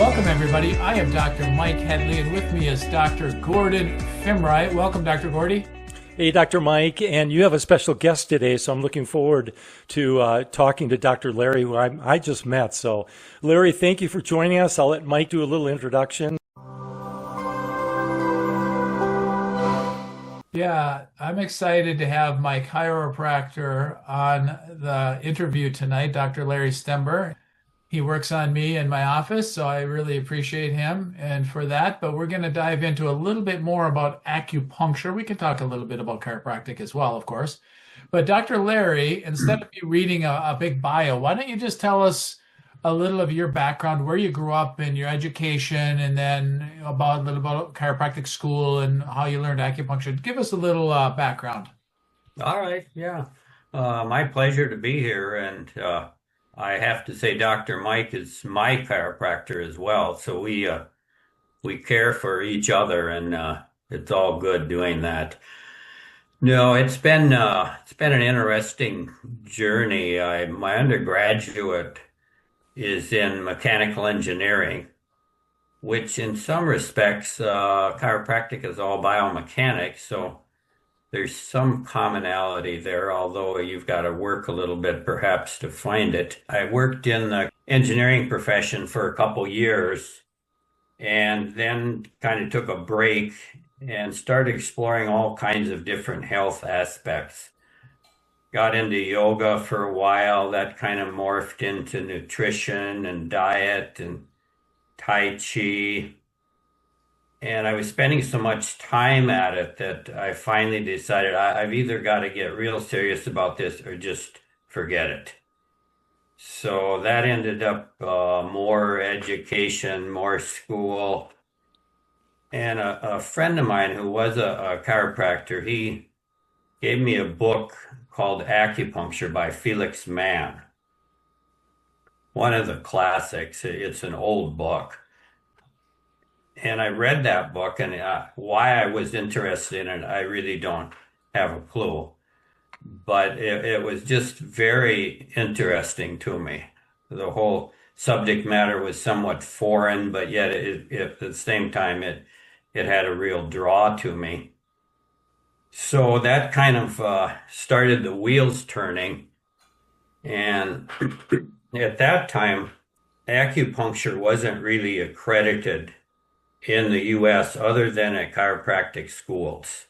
Welcome, everybody. I am Dr. Mike Headley, and with me is Dr. Gordon Fimright. Welcome, Dr. Gordy. Hey, Dr. Mike, and you have a special guest today, so I'm looking forward to talking to Dr. Larry, who I just met. So, Larry, thank you for joining us. I'll let Mike do a little introduction. Yeah, I'm excited to have my chiropractor on the interview tonight, Dr. Larry Stember. He works on me in my office, so I really appreciate him and for that. But we're going to dive into a little bit more about acupuncture. We can talk a little bit about chiropractic as well, of course. But Dr. Larry, instead of you reading a big bio, why don't you just tell us a little of your background, where you grew up and your education, and then about a little about chiropractic school and how you learned acupuncture. Give us a little background. All right, yeah. My pleasure to be here. And I have to say, Dr. Mike is my chiropractor as well. So we care for each other, and it's all good doing that. No, it's been an interesting journey. My undergraduate is in mechanical engineering, which in some respects, chiropractic is all biomechanics. So there's some commonality there, although you've got to work a little bit perhaps to find it. I worked in the engineering profession for a couple years and then kind of took a break and started exploring all kinds of different health aspects. Got into yoga for a while. That kind of morphed into nutrition and diet and Tai Chi. And I was spending so much time at it that I finally decided I've either got to get real serious about this or just forget it. So that ended up more education, more school. And a friend of mine who was a chiropractor, he gave me a book called Acupuncture by Felix Mann. One of the classics. It's an old book. And I read that book, and why I was interested in it, I really don't have a clue. But it was just very interesting to me. The whole subject matter was somewhat foreign, but yet at the same time, it had a real draw to me. So that kind of started the wheels turning. And at that time, acupuncture wasn't really accredited in the US other than at chiropractic schools.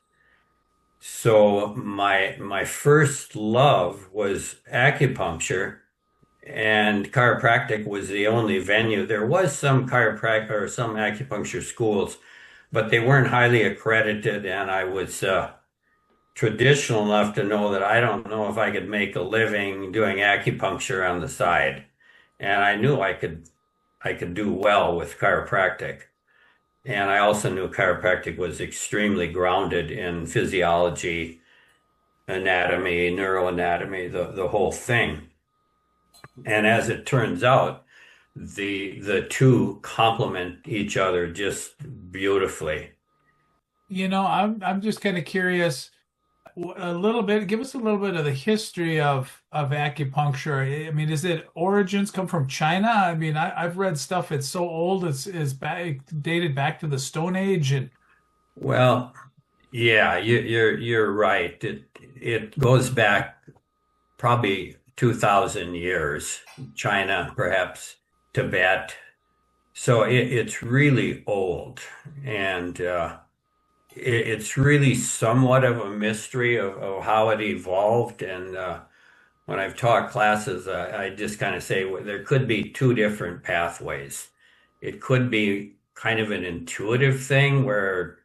So my first love was acupuncture, and chiropractic was the only venue. There was some chiropractic or some acupuncture schools, but they weren't highly accredited, and I was traditional enough to know that I don't know if I could make a living doing acupuncture on the side. And I knew I could do well with chiropractic. And I also knew chiropractic was extremely grounded in physiology, anatomy, neuroanatomy, the whole thing. And as it turns out, the two complement each other just beautifully. I'm just kind of curious a little bit. Give us a little bit of the history of acupuncture. I mean, is it origins come from China? I mean, I've read stuff. It's so old. It's dated back to the Stone Age. And Well, yeah, you're right. It goes back probably 2,000 years. China, perhaps Tibet. So it's really old, and it's really somewhat of a mystery of how it evolved. And when I've taught classes, I just kind of say there could be two different pathways. It could be kind of an intuitive thing where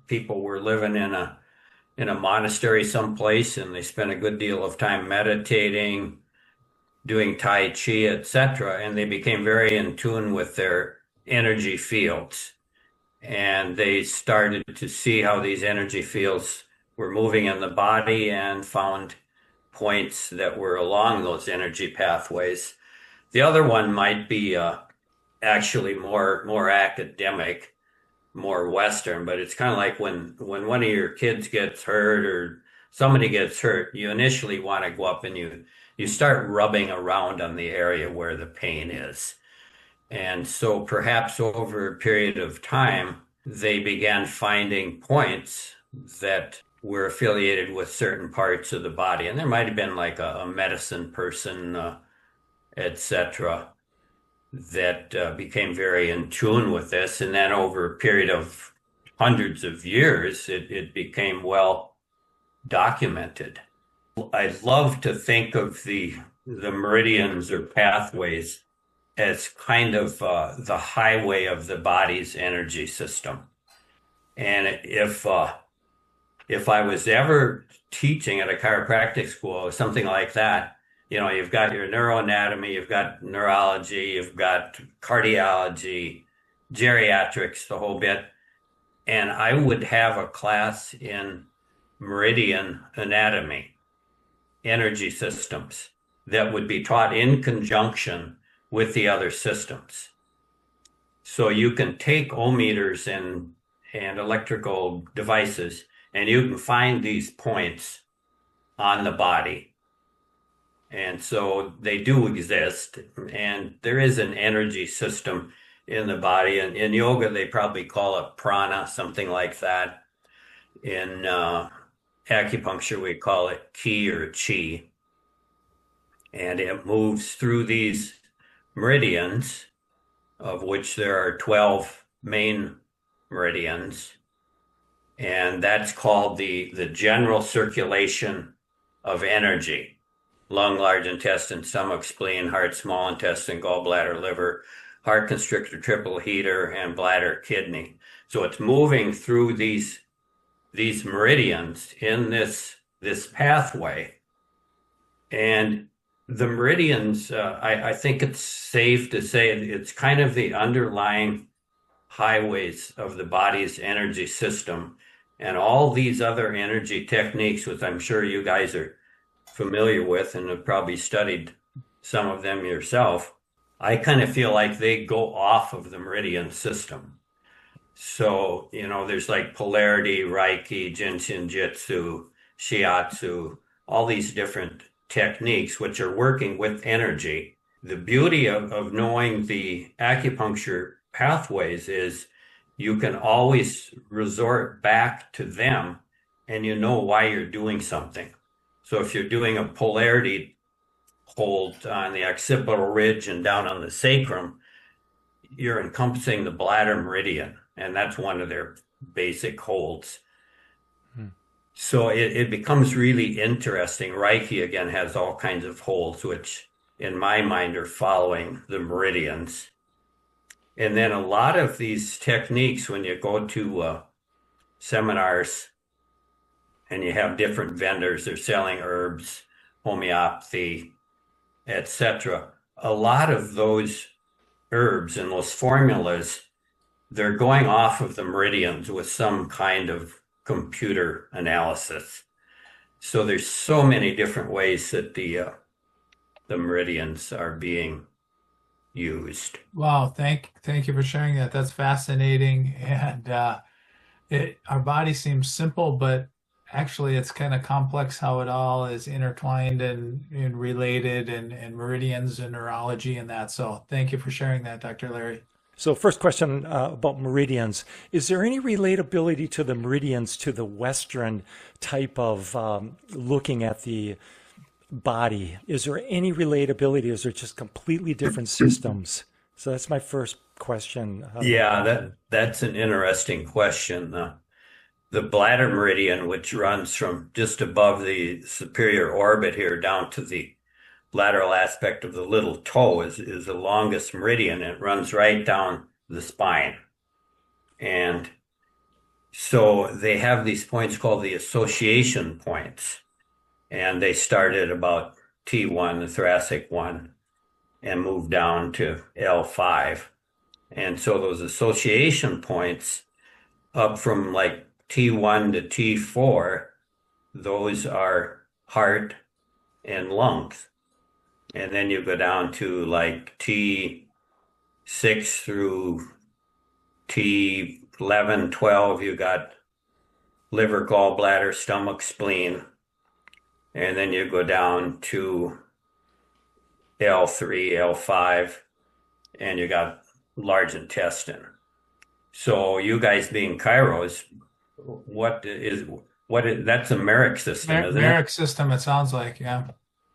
people were living in a monastery someplace, and they spent a good deal of time meditating, doing Tai Chi, etc., and they became very in tune with their energy fields. And they started to see how these energy fields were moving in the body and found points that were along those energy pathways. The other one might be actually more academic, more Western, but it's kind of like when one of your kids gets hurt or somebody gets hurt, you initially want to go up and you start rubbing around on the area where the pain is. And so perhaps over a period of time, they began finding points that were affiliated with certain parts of the body. And there might have been like a medicine person, etc., that became very in tune with this. And then over a period of hundreds of years, it became well documented. I love to think of the meridians or pathways as kind of the highway of the body's energy system. And if I was ever teaching at a chiropractic school or something like that, you've got your neuroanatomy, you've got neurology, you've got cardiology, geriatrics, the whole bit. And I would have a class in meridian anatomy, energy systems, that would be taught in conjunction with the other systems. So you can take ohmmeters and electrical devices, and you can find these points on the body. And so they do exist, and there is an energy system in the body. And in yoga, they probably call it prana, something like that. In acupuncture, we call it ki or chi. And it moves through these meridians, of which there are 12 main meridians. And that's called the general circulation of energy. Lung, large intestine, stomach, spleen, heart, small intestine, gallbladder, liver, heart constrictor, triple heater, and bladder, kidney. So it's moving through these meridians in this pathway. And the meridians, I think it's safe to say it's kind of the underlying highways of the body's energy system. And all these other energy techniques, which I'm sure you guys are familiar with and have probably studied some of them yourself, I kind of feel like they go off of the meridian system. So, there's like polarity, Reiki, Jinshin Jitsu, Shiatsu, all these different techniques which are working with energy. The beauty of knowing the acupuncture pathways is you can always resort back to them and you know why you're doing something. So if you're doing a polarity hold on the occipital ridge and down on the sacrum, you're encompassing the bladder meridian, and that's one of their basic holds. So it becomes really interesting. Reiki, again, has all kinds of holds, which in my mind are following the meridians. And then a lot of these techniques, when you go to seminars and you have different vendors, they're selling herbs, homeopathy, etc. A lot of those herbs and those formulas, they're going off of the meridians with some kind of computer analysis. So there's so many different ways that the meridians are being used. Wow, thank you for sharing that. That's fascinating. And our body seems simple, but actually it's kind of complex how it all is intertwined and related and meridians and neurology and that. So thank you for sharing that, Dr. Larry. So first question about meridians. Is there any relatability to the meridians to the Western type of looking at the body? Is there any relatability? Is there just completely different systems? So that's my first question. Yeah, that's an interesting question. The bladder meridian, which runs from just above the superior orbit here down to the lateral aspect of the little toe, is the longest meridian. It runs right down the spine. And so they have these points called the association points. And they started about T1, the thoracic one, and moved down to L5. And so those association points up from like T1 to T4, those are heart and lungs. And then you go down to like T6 through T11, 12, you got liver, gallbladder, stomach, spleen. And then you go down to L3, L5, and you got large intestine. So you guys being chiros, what is that's a Merrick system, isn't it? Merrick system, it sounds like, yeah.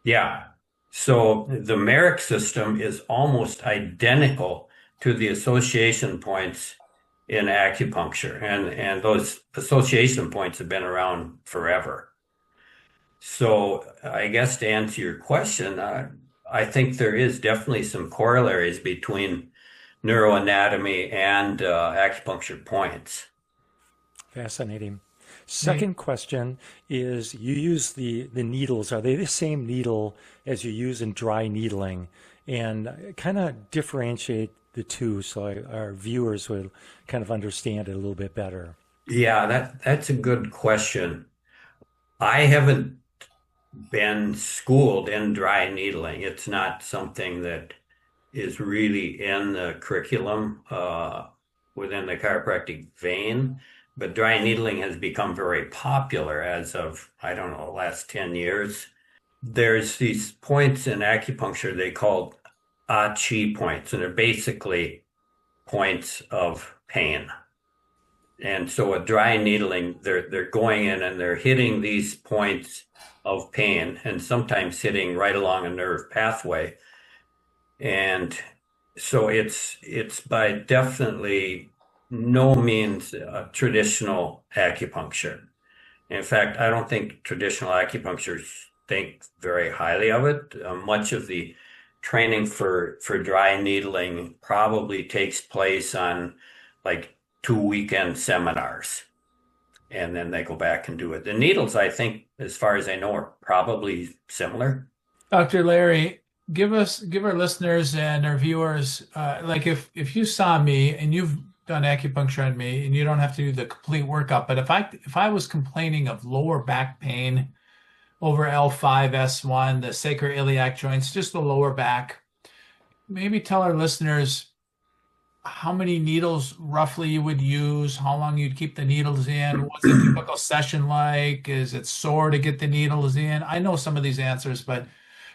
Yeah. So the Merrick system is almost identical to the association points in acupuncture, and those association points have been around forever. So I guess to answer your question, I think there is definitely some corollaries between neuroanatomy and acupuncture points. Fascinating. Hey, Second question is you use the needles. Are they the same needle as you use in dry needling? And kind of differentiate the two so our viewers will kind of understand it a little bit better. Yeah, that's a good question. I haven't been schooled in dry needling. It's not something that is really in the curriculum within the chiropractic vein, but dry needling has become very popular as of, I don't know, the last 10 years. There's these points in acupuncture they call chi points, and they're basically points of pain. And so with dry needling, they're going in and they're hitting these points of pain and sometimes hitting right along a nerve pathway. And so it's by definitely no means traditional acupuncture. In fact, I don't think traditional acupuncturists think very highly of it. Much of the training for dry needling probably takes place on like 2 weekend seminars, and then they go back and do it. The needles, I think, as far as I know, are probably similar. Dr. Larry, give our listeners and our viewers, like if you saw me and you've done acupuncture on me and you don't have to do the complete workup, but if I was complaining of lower back pain over L5, S1, the sacroiliac joints, just the lower back, maybe tell our listeners how many needles roughly you would use, how long you'd keep the needles in, what's a typical session like? Is it sore to get the needles in? I know some of these answers, but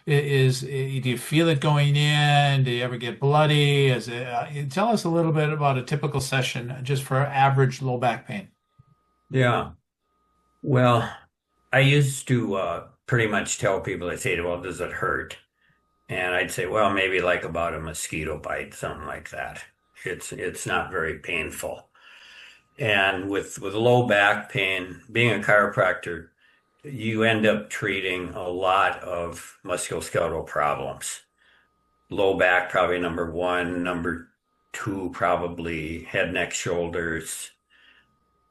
do you feel it going in? Do you ever get bloody? Tell us a little bit about a typical session just for average low back pain. Yeah. Well, I used to pretty much tell people, they say, well, does it hurt? And I'd say, well, maybe like about a mosquito bite, something like that. It's not very painful. And with low back pain, being a chiropractor, you end up treating a lot of musculoskeletal problems. Low back, probably number one. Number two, probably head, neck, shoulders,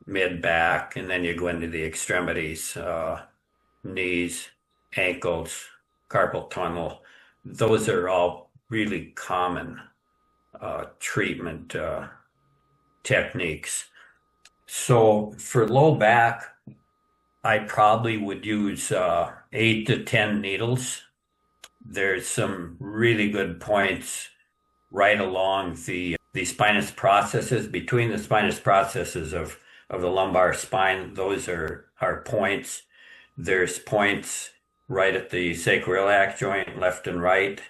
mid back, and then you go into the extremities, knees, ankles, carpal tunnel. Those are all really common treatment techniques. So for low back, I probably would use 8 to 10 needles. There's some really good points right along the spinous processes, between the spinous processes of the lumbar spine. Those are points. There's points right at the sacroiliac joint, left and right,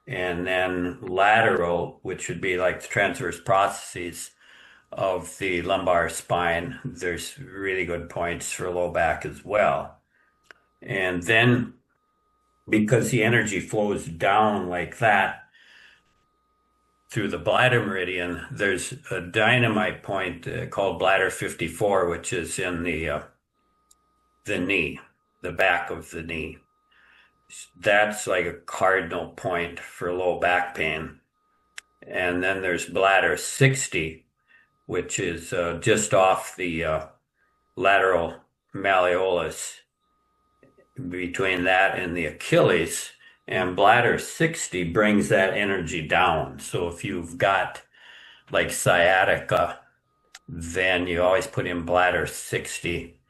and then lateral, which would be like the transverse processes of the lumbar spine. There's really good points for low back as well. And then because the energy flows down like that through the bladder meridian, there's a dynamite point called bladder 54, which is in the knee, the back of the knee. That's like a cardinal point for low back pain. And then there's bladder 60, which is just off the lateral malleolus, between that and the Achilles. And bladder 60 brings that energy down. So if you've got like sciatica, then you always put in bladder 60,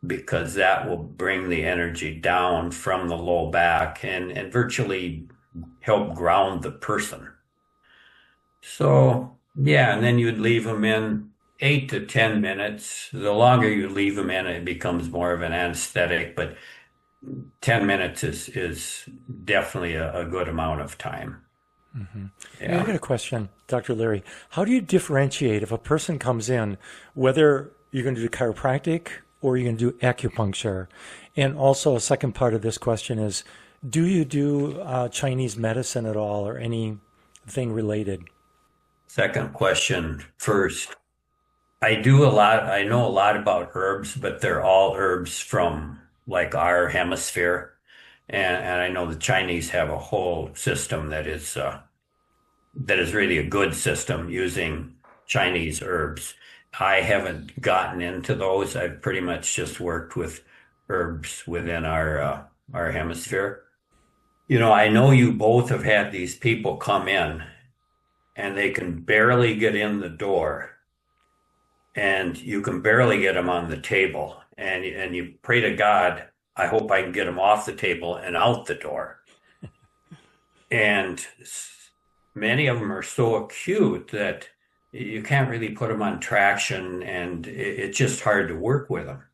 because that will bring the energy down from the low back and virtually help ground the person. So, yeah, and then you'd leave them in 8 to 10 minutes. The longer you leave them in, it becomes more of an anesthetic, but 10 minutes is definitely a good amount of time. Hey, I Yeah. got a question, Dr. Larry. How do you differentiate if a person comes in, whether you're going to do chiropractic or you're going to do acupuncture? And also, a second part of this question is, do you do Chinese medicine at all or anything related? Second question first. I know a lot about herbs, but they're all herbs from like our hemisphere. And I know the Chinese have a whole system that is really a good system using Chinese herbs. I haven't gotten into those. I've pretty much just worked with herbs within our hemisphere. You know, I know you both have had these people come in and they can barely get in the door and you can barely get them on the table. And you pray to God, I hope I can get them off the table and out the door. And many of them are so acute that you can't really put them on traction and it's just hard to work with them.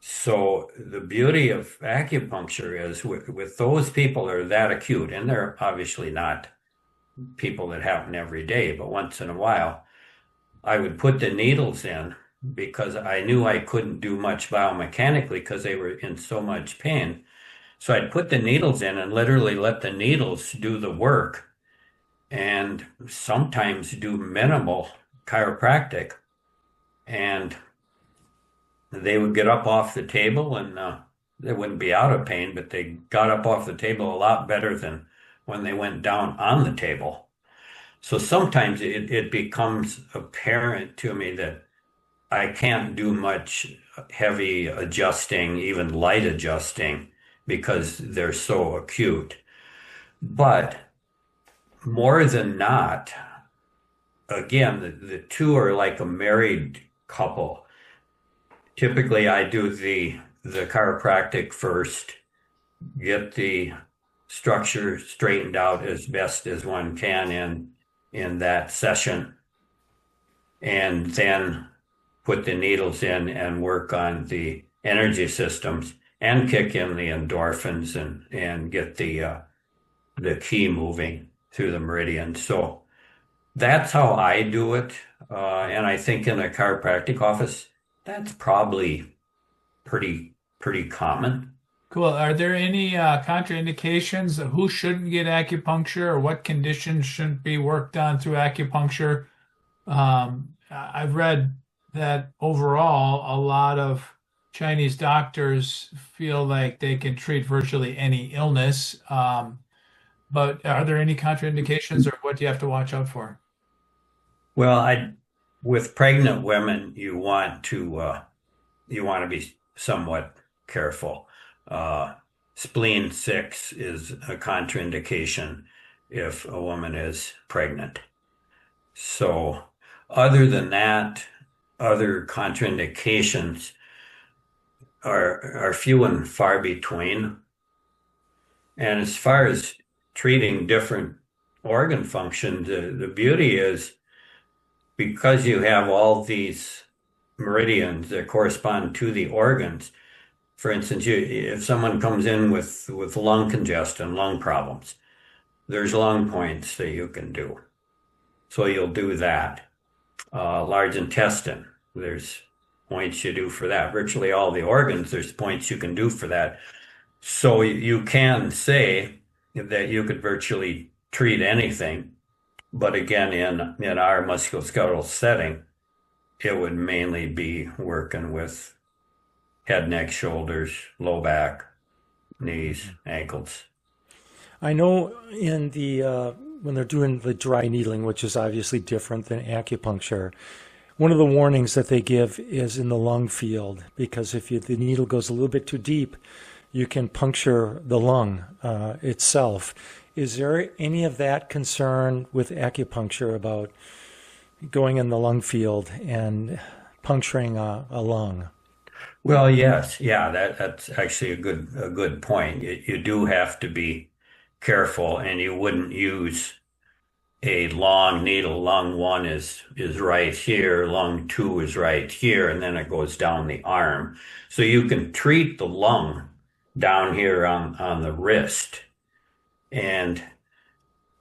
So the beauty of acupuncture is with those people that are that acute, and they're obviously not people that happen every day, but once in a while, I would put the needles in because I knew I couldn't do much biomechanically because they were in so much pain. So I'd put the needles in and literally let the needles do the work and sometimes do minimal chiropractic. And they would get up off the table and they wouldn't be out of pain, but they got up off the table a lot better than when they went down on the table. So sometimes it becomes apparent to me that I can't do much heavy adjusting, even light adjusting, because they're so acute. But more than not, again, the two are like a married couple. Typically, I do the chiropractic first, get the structure straightened out as best as one can in that session, and then put the needles in and work on the energy systems and kick in the endorphins and get the key moving through the meridian. So that's how I do it. And I think in a chiropractic office, that's probably pretty common. Cool. Are there any contraindications of who shouldn't get acupuncture or what conditions shouldn't be worked on through acupuncture? I've read that overall, a lot of Chinese doctors feel like they can treat virtually any illness. But are there any contraindications or what do you have to watch out for? Well, I with pregnant women, you want to be somewhat careful. Spleen 6 is a contraindication if a woman is pregnant. So, other than that, other contraindications are few and far between. And as far as treating different organ functions, the beauty is because you have all these meridians that correspond to the organs. For instance, if someone comes in with lung congestion, lung problems, there's lung points that you can do. So you'll do that. Large intestine, there's points you do for that. Virtually all the organs, there's points you can do for that. So you can say that you could virtually treat anything, but again, in our musculoskeletal setting, it would mainly be working with head, neck, shoulders, low back, knees, ankles. I know in the when they're doing the dry needling, which is obviously different than acupuncture, one of the warnings that they give is in the lung field, because if the needle goes a little bit too deep, you can puncture the lung itself. Is there any of that concern with acupuncture about going in the lung field and puncturing a lung? Well, yes, yeah, that's actually a good point. You do have to be careful, and you wouldn't use a long needle. Lung 1 is right here, lung 2 is right here, and then it goes down the arm. So you can treat the lung down here on the wrist. And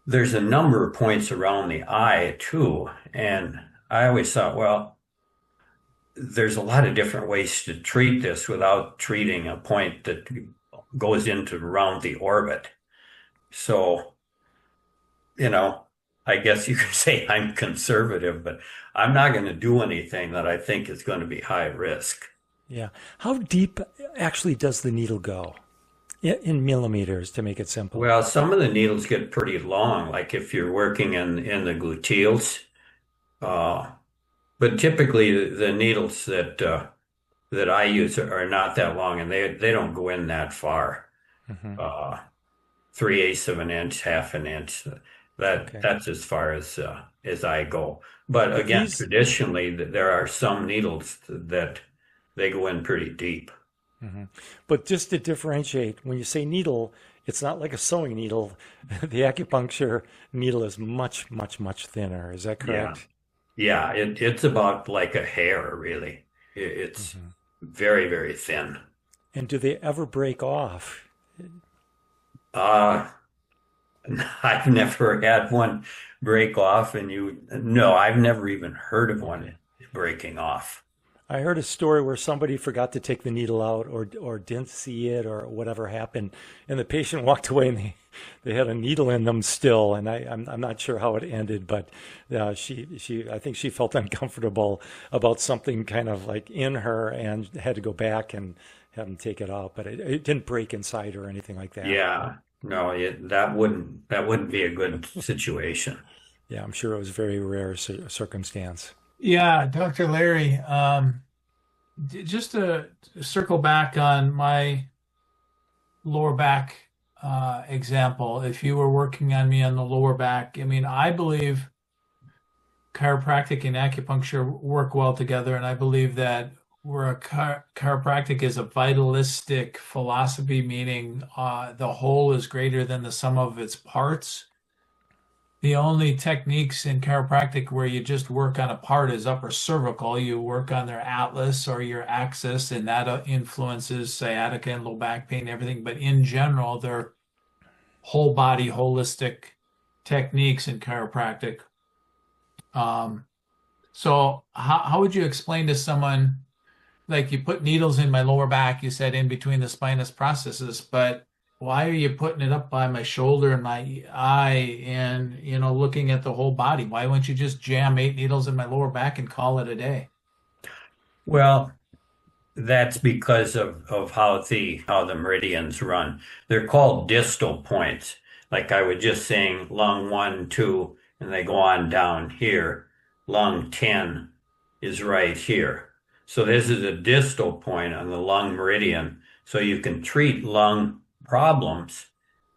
there's a number of points around the eye too. And I always thought, well, there's a lot of different ways to treat this without treating a point that goes into around the orbit. So, you know, I guess you could say I'm conservative, but I'm not going to do anything that I think is going to be high risk. Yeah. How deep actually does the needle go in millimeters to make it simple? Well, some of the needles get pretty long, like if you're working in the gluteals. Uh, but typically the needles that I use are not that long, and they don't go in that far. Hmm. Uh, 3/8 of an inch, half an inch. Okay. That's as far as I go. But But again, these, traditionally, there are some needles that they go in pretty deep. mhm. But just to differentiate, when you say needle, it's not like a sewing needle. The acupuncture needle is much, much, much thinner. Is that Yeah, correct? yeah. It's about like a hair, really. It's Hmm. very, very thin. And do they ever break off? Uh, I've never had one break off, and no, I've never even heard of one breaking off. I heard a story where somebody forgot to take the needle out or didn't see it or whatever happened, and the patient walked away and they had a needle in them still, and I'm not sure how it ended, but she I think she felt uncomfortable about something kind of like in her and had to go back and have them take it out, but it didn't break inside or anything like that. Yeah, no, that wouldn't be a good situation. Yeah, I'm sure it was a very rare circumstance. Yeah, Dr. Larry, just to circle back on my lower back example, if you were working on me on the lower back, I mean, I believe chiropractic and acupuncture work well together, and I believe that where chiropractic is a vitalistic philosophy, meaning the whole is greater than the sum of its parts. The only techniques in chiropractic where you just work on a part is upper cervical. You work on their atlas or your axis, and that influences sciatica and low back pain, everything. But in general, they're whole body, holistic techniques in chiropractic. Um, so how would you explain to someone, like you put needles in my lower back, you said in between the spinous processes, but why are you putting it up by my shoulder and my eye and, looking at the whole body? Why wouldn't you just jam 8 needles in my lower back and call it a day? Well, that's because of how the meridians run. They're called distal points. Like I was just saying, lung 1, 2, and they go on down here. Lung 10 is right here. So this is a distal point on the lung meridian. So you can treat lung problems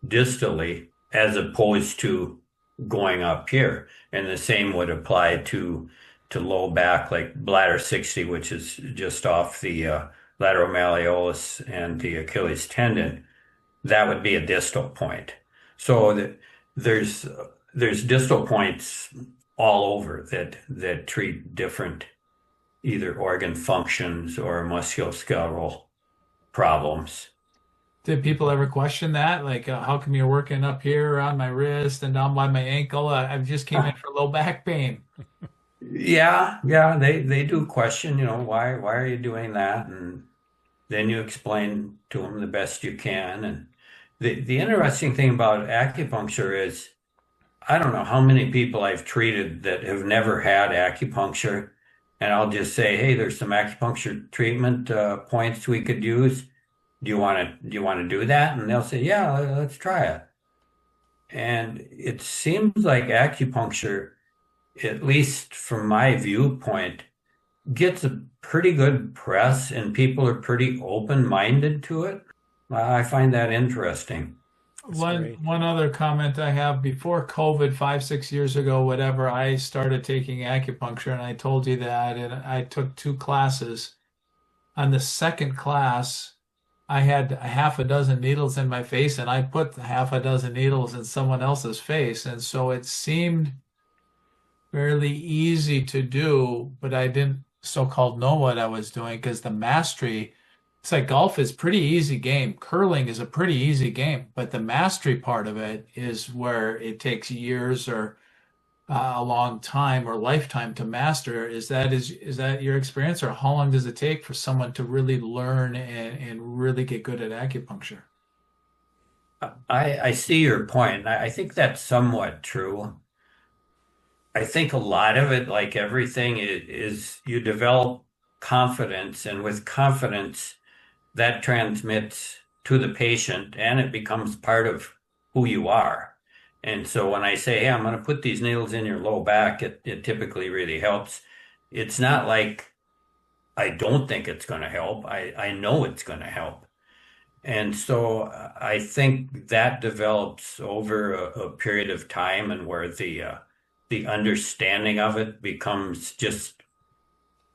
distally as opposed to going up here. And the same would apply to low back, like bladder 60, which is just off the lateral malleolus and the Achilles tendon. That would be a distal point. So there's there's distal points all over that treat different either organ functions or musculoskeletal problems. Did people ever question that? Like, how come you're working up here around my wrist and down by my ankle? I just came in for low back pain. Yeah, they do question, why are you doing that? And then you explain to them the best you can. And the interesting thing about acupuncture is I don't know how many people I've treated that have never had acupuncture, and I'll just say, hey, there's some acupuncture treatment points we could use. Do you want to do that? And they'll say, yeah, let's try it. And it seems like acupuncture, at least from my viewpoint, gets a pretty good press and people are pretty open-minded to it. I find that interesting. That's One great. one other comment I have before COVID, 5, 6 years ago, whatever, I started taking acupuncture and I told you that, and I took 2 classes. On the second class, I had a half a dozen needles in my face, and I put half a dozen needles in someone else's face. And so it seemed fairly easy to do, but I didn't so-called know what I was doing because the mastery It's like golf is pretty easy game. Curling is a pretty easy game, but the mastery part of it is where it takes years or a long time or lifetime to master. Is that your experience, or how long does it take for someone to really learn and really get good at acupuncture? I see your point. I think that's somewhat true. I think a lot of it, like everything, is you develop confidence, and with confidence, that transmits to the patient and it becomes part of who you are. And so when I say, hey, I'm going to put these needles in your low back, it typically really helps. It's not like I don't think it's going to help. I know it's going to help. And so I think that develops over a period of time, and where the understanding of it becomes just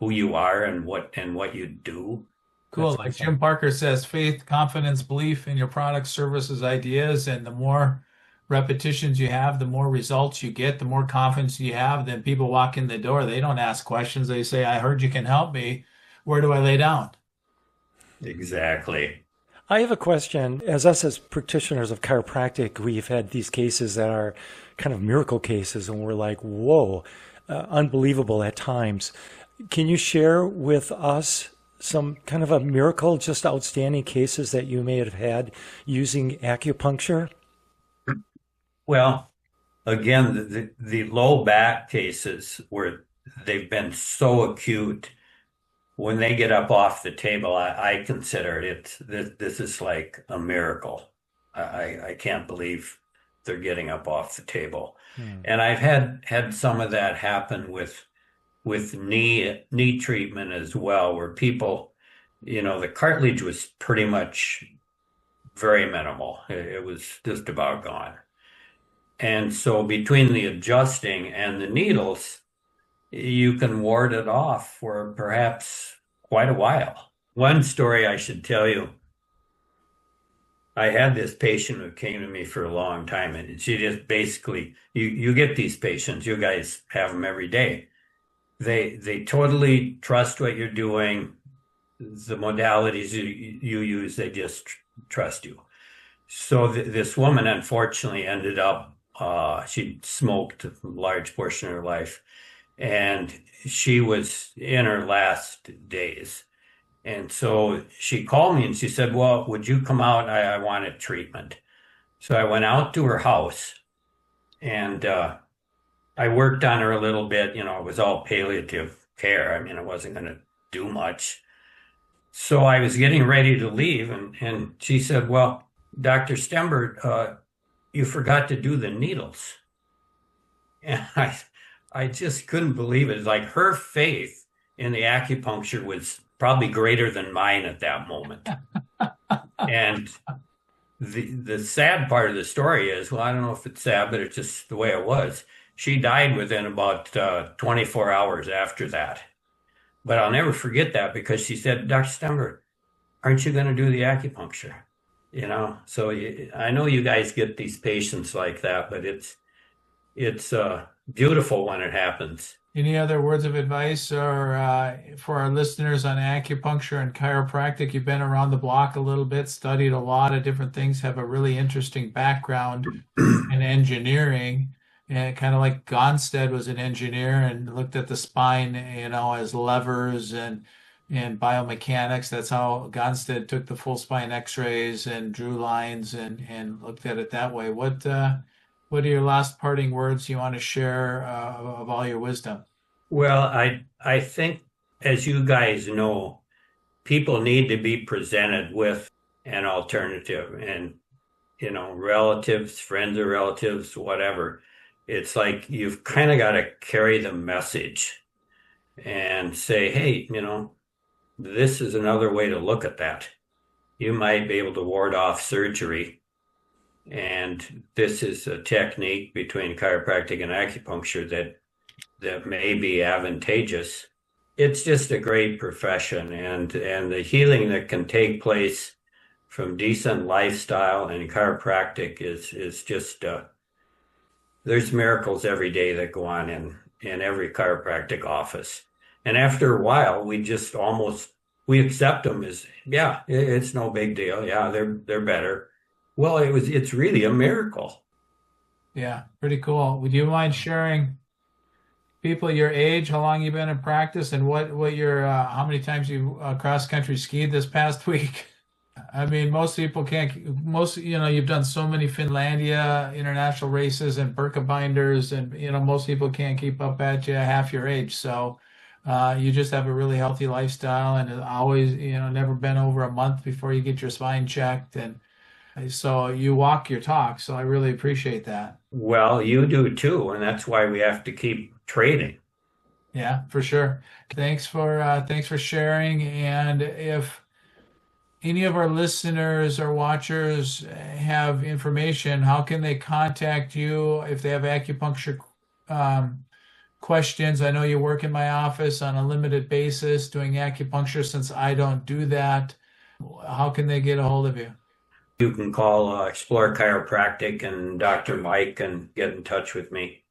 who you are and what you do. Cool. That's Like what Jim Parker says, faith, confidence, belief in your products, services, ideas, and the more repetitions you have, the more results you get, the more confidence you have. Then people walk in the door. They don't ask questions. They say, I heard you can help me. Where do I lay down? exactly. I have a question. As us as practitioners of chiropractic, we've had these cases that are kind of miracle cases, and we're like, whoa, unbelievable at times. Can you share with us some kind of a miracle, just outstanding cases that you may have had using acupuncture? Well, again, the low back cases where they've been so acute, when they get up off the table, I consider this is like a miracle. I can't believe they're getting up off the table. Hmm. And I've had some of that happen with knee treatment as well, where people, the cartilage was pretty much very minimal. It was just about gone. And so between the adjusting and the needles, you can ward it off for perhaps quite a while. One story I should tell you, I had this patient who came to me for a long time, and she just basically, you get these patients, you guys have them every day. They totally trust what you're doing, the modalities you use, they just trust you. So this woman unfortunately ended up, she smoked a large portion of her life, and she was in her last days. And so she called me and she said, well, would you come out? I wanted treatment. So I went out to her house, and I worked on her a little bit. It was all palliative care. I mean, I wasn't going to do much. So I was getting ready to leave, and she said, well, Dr. Stember, you forgot to do the needles. And I just couldn't believe it. It's like her faith in the acupuncture was probably greater than mine at that moment. And the sad part of the story is, well, I don't know if it's sad, but it's just the way it was. She died within about 24 hours after that. But I'll never forget that, because she said, Dr. Stember, aren't you going to do the acupuncture? So I know you guys get these patients like that, but it's beautiful when it happens. Any other words of advice or for our listeners on acupuncture and chiropractic? You've been around the block a little bit, studied a lot of different things, have a really interesting background in engineering, and kind of like Gonstead was an engineer and looked at the spine, as levers and biomechanics. That's how Gonstead took the full spine X-rays and drew lines and looked at it that way. What are your last parting words you want to share of all your wisdom? Well, I think, as you guys know, people need to be presented with an alternative, and relatives, friends or relatives, whatever. It's like you've kind of got to carry the message and say, hey, this is another way to look at that. You might be able to ward off surgery, and this is a technique between chiropractic and acupuncture that may be advantageous. It's just a great profession, and the healing that can take place from decent lifestyle and chiropractic is just there's miracles every day that go on in every chiropractic office. And after a while, we just almost we accept them as, yeah, it's no big deal. Yeah, they're better. Well, it's really a miracle. Yeah, pretty cool. Would you mind sharing people your age, how long you've been in practice, and what your how many times you cross country skied this past week? I mean, most people can't. Most you've done so many Finlandia international races and Birkebinders, and most people can't keep up at you half your age. So you just have a really healthy lifestyle, and always never been over a month before you get your spine checked, and so you walk your talk. So I really appreciate that. Well, you do too, and that's why we have to keep trading. Yeah, for sure. Thanks for sharing. And if any of our listeners or watchers have information, how can they contact you if they have acupuncture questions? I know you work in my office on a limited basis doing acupuncture since I don't do that. How can they get a hold of you? You can call Explore Chiropractic and Dr. Mike and get in touch with me.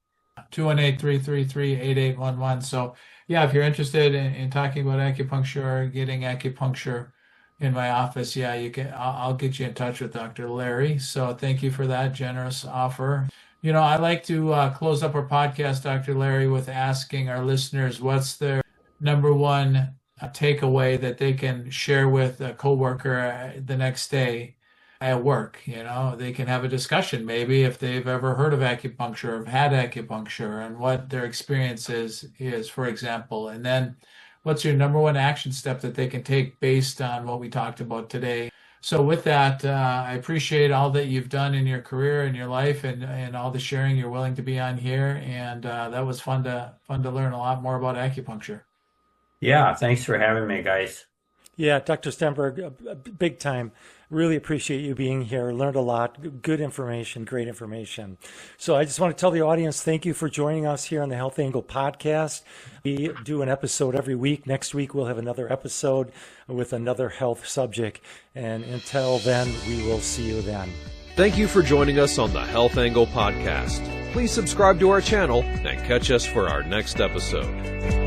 218-333-8811. So yeah, if you're interested in talking about acupuncture or getting acupuncture in my office, yeah, you can. I'll get you in touch with Dr. Larry. So thank you for that generous offer. I like to close up our podcast, Dr. Larry, with asking our listeners what's their number one takeaway that they can share with a coworker the next day at work. They can have a discussion maybe if they've ever heard of acupuncture or had acupuncture and what their experience is, for example. And then what's your number one action step that they can take based on what we talked about today? So with that, I appreciate all that you've done in your career and your life and all the sharing you're willing to be on here. And that was fun to learn a lot more about acupuncture. Yeah, thanks for having me, guys. Yeah, Dr. Stember, big time. Really appreciate you being here. Learned a lot. Good information, great information. So I just want to tell the audience, thank you for joining us here on the Health Angle podcast. We do an episode every week. Next week, we'll have another episode with another health subject. And until then, we will see you then. Thank you for joining us on the Health Angle podcast. Please subscribe to our channel and catch us for our next episode.